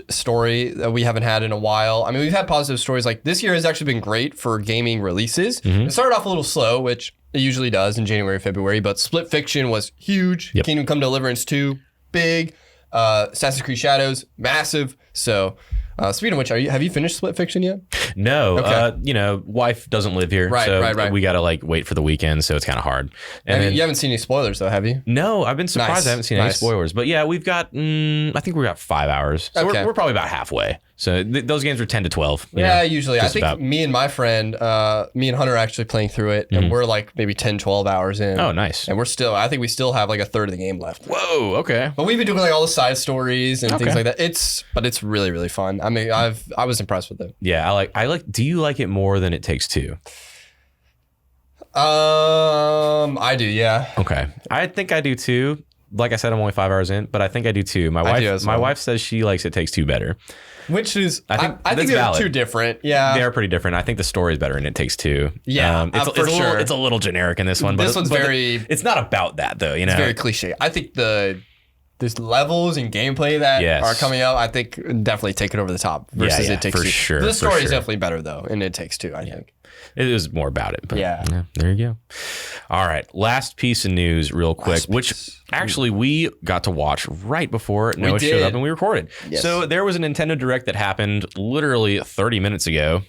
story that we haven't had in a while. I mean, we've had positive stories. Like this year has actually been great for gaming releases. It started off a little slow, which it usually does in January, February, but Split Fiction was huge. Kingdom Come Deliverance 2, big. Assassin's Creed Shadows, massive. So speaking of which, have you finished Split Fiction yet? No. Okay. You know, wife doesn't live here. Right. We got to like wait for the weekend, so it's kind of hard. And you haven't seen any spoilers though, have you? No, I've been surprised I haven't seen any spoilers. But yeah, we've got, I think we got 5 hours. So we're probably about halfway. So those games are 10 to 12. Usually. I think me and my friend, me and Hunter are actually playing through it, and we're like maybe 10, 12 hours in. Oh, nice. And I think we still have like a third of the game left. Whoa, okay. But we've been doing like all the side stories and things like that. But it's really, really fun. I mean, I was impressed with it. Yeah, I like. Do you like it more than It Takes Two? I do, yeah. Okay. I think I do too. Like I said, I'm only 5 hours in, but I think I do too. My wife says she likes It Takes Two better. Which is, I think they're valid. too different. Yeah. They are pretty different. I think the story is better in It Takes Two. Yeah, It's a little generic in this one. This one's very... It's not about that though, you know? It's very cliche. I think there's levels and gameplay that are coming up, I think definitely take it over the top versus It Takes Two. Sure, the story is definitely better though, and It Takes Two, I think. It is more about it. But yeah, there you go. All right, last piece of news real quick, which actually we got to watch right before Noah showed up and we recorded. Yes. So there was a Nintendo Direct that happened literally 30 minutes ago.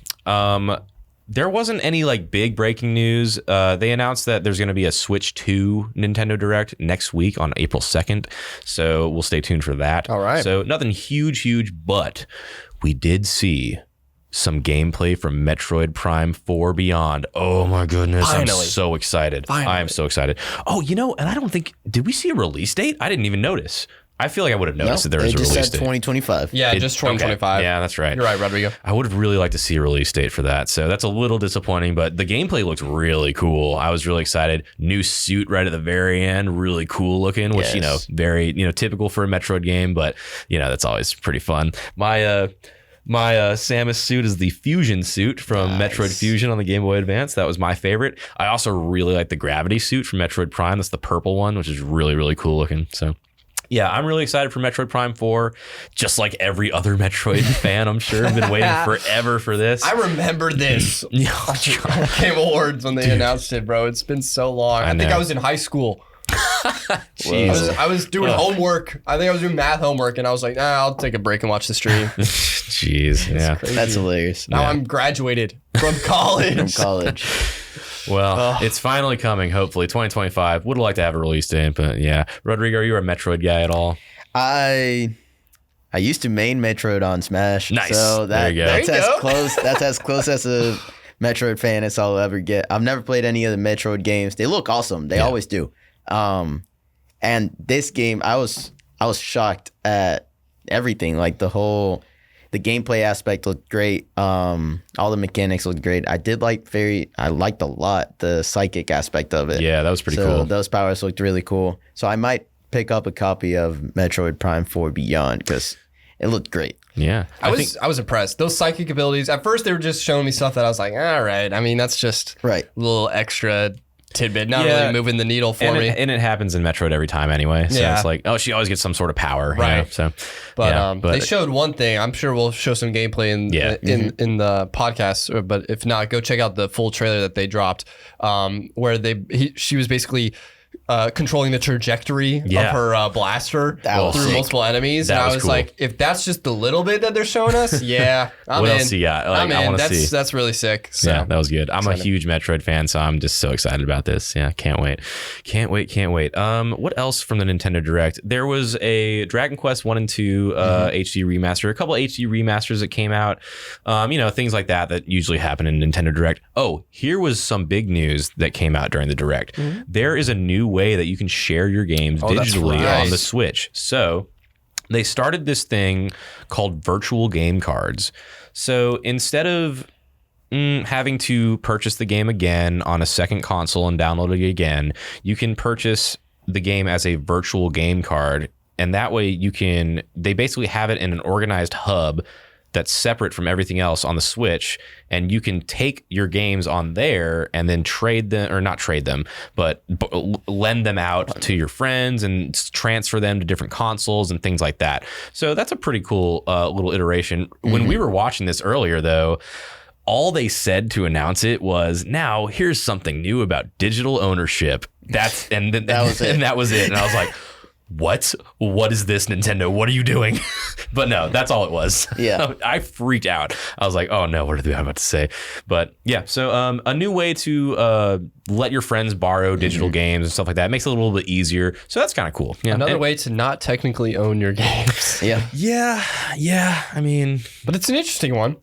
There wasn't any like big breaking news. They announced that there's going to be a Switch 2 Nintendo Direct next week on April 2nd. So we'll stay tuned for that. All right. So nothing huge, but we did see some gameplay from Metroid Prime 4 Beyond. Oh my goodness. Finally. I'm so excited. I am so excited. Oh, and I don't think, did we see a release date? I didn't even notice. I feel like I would have noticed that there was a release date. It just said 2025. Yeah, just 2025. Okay. Yeah, that's right. You're right, Rodrigo. I would have really liked to see a release date for that. So that's a little disappointing, but the gameplay looked really cool. I was really excited. New suit right at the very end, really cool looking, which, very, typical for a Metroid game, but, that's always pretty fun. My Samus suit is the Fusion suit from Metroid Fusion on the Game Boy Advance. That was my favorite. I also really like the Gravity suit from Metroid Prime. That's the purple one, which is really cool looking. So yeah, I'm really excited for Metroid Prime 4, just like every other Metroid fan, I'm sure. I've been waiting forever for this. I remember this. Game Awards when they announced it, bro. It's been so long. I think I was in high school. I was doing homework. I think I was doing math homework, and I was like, I'll take a break and watch the stream. Jeez, yeah. That's hilarious. Now I'm graduated from college. Well, it's finally coming, hopefully, 2025. Would have liked to have a release date, but yeah. Rodrigo, are you a Metroid guy at all? I used to main Metroid on Smash. Nice. So that's as close as a Metroid fan as I'll ever get. I've never played any of the Metroid games. They look awesome. They always do. And this game, I was shocked at everything. Like the gameplay aspect looked great. All the mechanics looked great. I liked a lot the psychic aspect of it. Yeah, that was pretty cool. Those powers looked really cool. So I might pick up a copy of Metroid Prime 4 Beyond because it looked great. Yeah. I was impressed. Those psychic abilities, at first they were just showing me stuff that I was like, all right. I mean, that's just a little extra tidbit, not really moving the needle for me. And it happens in Metroid every time anyway. So it's like, she always gets some sort of power. Right. But they showed one thing. I'm sure we'll show some gameplay in the podcast. But if not, go check out the full trailer that they dropped where she was basically controlling the trajectory of her blaster through multiple enemies. And I was cool. Like, if that's just a little bit that they're showing us, I'm what in. Else you got? Like, I want to see. That's really sick. So. Yeah, that was good. I'm a huge Metroid fan, so I'm just so excited about this. Yeah, can't wait. What else from the Nintendo Direct? There was a Dragon Quest 1 and 2 HD remaster, a couple HD remasters that came out. Things like that usually happen in Nintendo Direct. Oh, here was some big news that came out during the Direct. There is a new way that you can share your games digitally on the Switch. So they started this thing called virtual game cards. So instead of having to purchase the game again on a second console and download it again, you can purchase the game as a virtual game card. And that way they basically have it in an organized hub that's separate from everything else on the Switch, and you can take your games on there and then trade them, or not trade them, but lend them out to your friends and transfer them to different consoles and things like that. So that's a pretty cool little iteration. When we were watching this earlier, though, all they said to announce it was, now here's something new about digital ownership. That was it. And that was it. And I was like, what is this, Nintendo? What are you doing? But no, that's all it was. Yeah. I freaked out. I was like, oh no, what are they about to say? But yeah, so a new way to let your friends borrow digital games and stuff like that. It makes it a little bit easier. So that's kind of cool. Yeah. Another way to not technically own your games. Yeah. I mean, but it's an interesting one.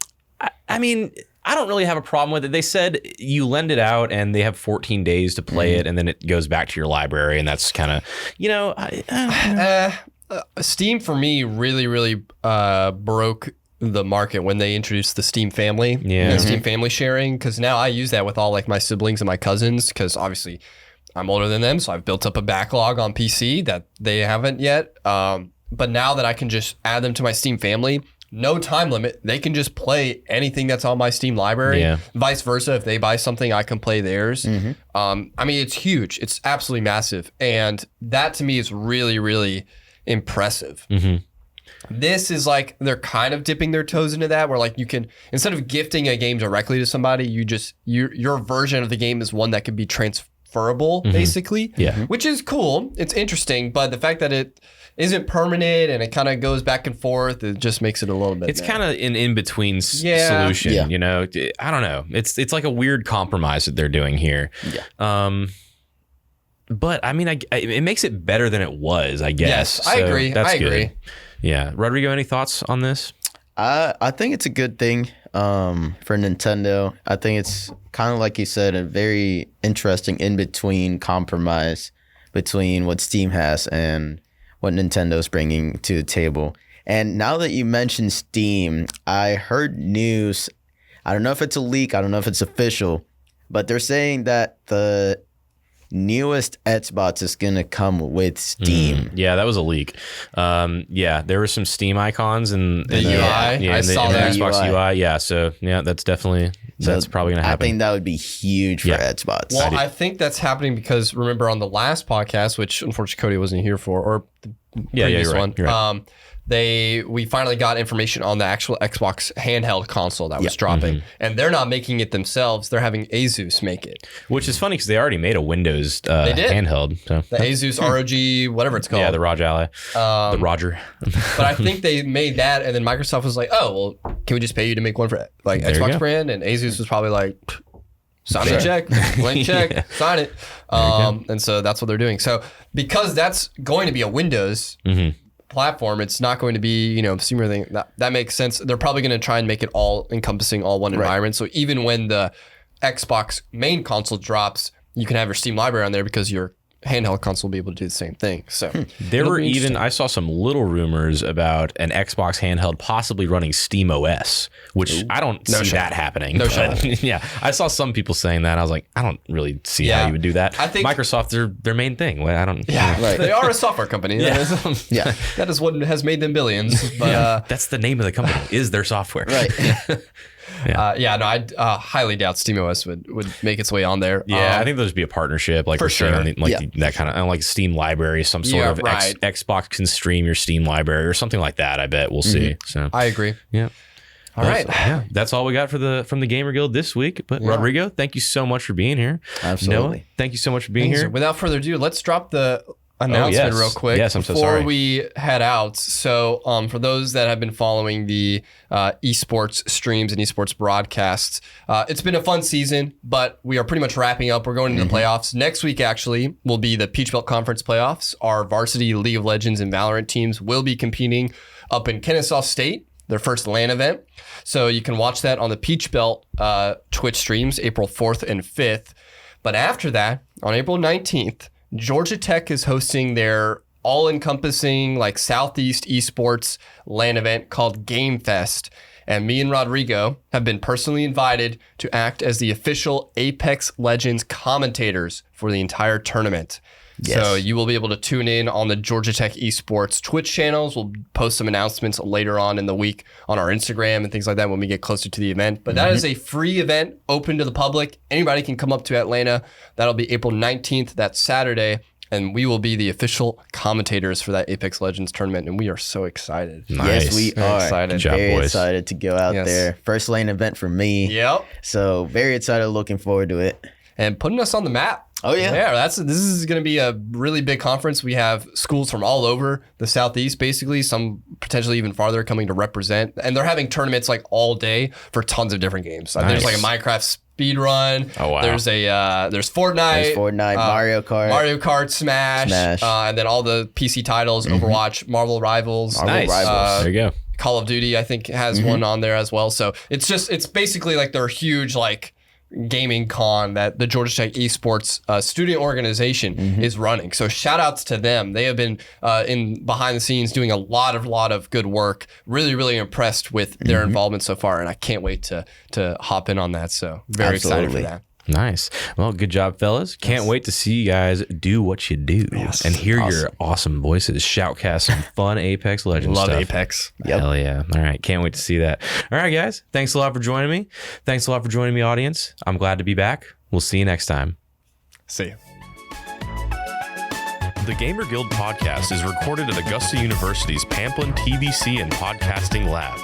I mean, I don't really have a problem with it. They said you lend it out and they have 14 days to play it, and then it goes back to your library, and that's kind of, Steam for me really broke the market when they introduced the Steam family, Steam family sharing, because now I use that with all like my siblings and my cousins, because obviously I'm older than them, so I've built up a backlog on PC that they haven't yet. But now that I can just add them to my Steam family, no time limit. They can just play anything that's on my Steam library. Yeah. Vice versa. If they buy something, I can play theirs. I mean, it's huge. It's absolutely massive. And that to me is really impressive. This is like, they're kind of dipping their toes into that, where like you can, instead of gifting a game directly to somebody, your version of the game is one that can be transferred transferable, basically. Yeah. Which is cool. It's interesting, but the fact that it isn't permanent and it kind of goes back and forth, it just makes it a little bit. It's kind of an in-between solution, you know. I don't know. It's like a weird compromise that they're doing here. Yeah. But I mean, it makes it better than it was, I guess. Yes, I agree. That's good. Agree. Yeah, Rodrigo, any thoughts on this? I think it's a good thing for Nintendo. I think it's kind of like you said, a very interesting in-between compromise between what Steam has and what Nintendo's bringing to the table. And now that you mentioned Steam, I heard news. I don't know if it's a leak. I don't know if it's official, but they're saying that the newest Xbox is going to come with Steam. Yeah, that was a leak. There were some Steam icons in the UI. I saw that. Xbox UI. Yeah, so that's definitely that's probably going to happen. I think that would be huge for Xbox. Well, I think that's happening because remember on the last podcast, which unfortunately Cody wasn't here for, or the previous one. You're right. We finally got information on the actual Xbox handheld console that was dropping, and they're not making it themselves. They're having Asus make it, which is funny because they already made a Windows handheld. So the Asus ROG, whatever it's called. Yeah, the ROG Ally, the Roger. But I think they made that, and then Microsoft was like, "Oh, well, can we just pay you to make one for like Xbox brand?" And Asus was probably like, "Sign a check, blank check, sign it." And so that's what they're doing. So because that's going to be a Windows platform, it's not going to be, Steam or anything. That makes sense. They're probably going to try and make it all encompassing, all one environment. So even when the Xbox main console drops, you can have your Steam library on there because your handheld console will be able to do the same thing. So there were I saw some little rumors about an Xbox handheld possibly running Steam OS, which I don't see that happening. No shot. Yeah, I saw some people saying that. I was like, I don't really see how you would do that. I think Microsoft, their main thing. Well, I don't. Yeah, they are a software company. That is what has made them billions. But that's the name of the company. Is their software right? I highly doubt SteamOS would make its way on there. Yeah, I think there'll just be a partnership, like for sure, that kind of like Steam library, some sort of Xbox can stream your Steam library or something like that. I bet we'll see. So I agree. Yeah. All right. Yeah, that's all we got from the Gamer Guild this week. But Rodrigo, thank you so much for being here. Absolutely. Noah, thank you so much for being here. Without further ado, let's drop the announcement real quick before we head out. So for those that have been following the esports streams and esports broadcasts, it's been a fun season, but we are pretty much wrapping up. We're going into the playoffs. Next week actually will be the Peach Belt Conference playoffs. Our varsity League of Legends and Valorant teams will be competing up in Kennesaw State, their first LAN event. So you can watch that on the Peach Belt Twitch streams April 4th and 5th. But after that, on April 19th, Georgia Tech is hosting their all-encompassing Southeast esports LAN event called Game Fest. And me and Rodrigo have been personally invited to act as the official Apex Legends commentators for the entire tournament. Yes. So you will be able to tune in on the Georgia Tech Esports Twitch channels. We'll post some announcements later on in the week on our Instagram and things like that when we get closer to the event. But that is a free event open to the public. Anybody can come up to Atlanta. That'll be April 19th. That's Saturday. And we will be the official commentators for that Apex Legends tournament. And we are so excited. Nice. Yes, we are. Excited. Good job, very boys. excited to go out there. First LAN event for me. Yep. So very excited, looking forward to it. And putting us on the map. Oh, yeah. Yeah, this is going to be a really big conference. We have schools from all over the Southeast, basically, some potentially even farther coming to represent. And they're having tournaments all day for tons of different games. Nice. There's a Minecraft speed run. Oh, wow. There's Fortnite. There's Fortnite, Mario Kart, Smash. And then all the PC titles, Overwatch, Marvel Rivals. Nice. There you go. Call of Duty, I think, has one on there as well. So it's basically their huge, gaming con that the Georgia Tech Esports student organization is running. So shout outs to them. They have been in behind the scenes doing a lot of good work. Really, really impressed with their involvement so far. And I can't wait to hop in on that. So very excited for that. Nice. Well, good job, fellas. Can't wait to see you guys do what you do and hear your awesome voices. Shoutcast some fun Apex Legends Love stuff. Apex. Yep. Hell yeah. All right. Can't wait to see that. All right, guys. Thanks a lot for joining me. Thanks a lot for joining me, audience. I'm glad to be back. We'll see you next time. See you. The Gamer Guild podcast is recorded at Augusta University's Pamplin TVC and Podcasting Lab.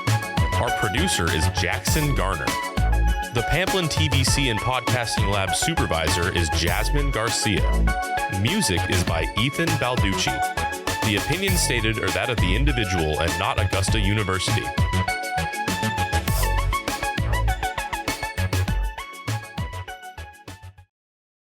Our producer is Jackson Garner. The Pamplin TVC and Podcasting Lab supervisor is Jasmine Garcia. Music is by Ethan Balducci. The opinions stated are that of the individual and not Augusta University.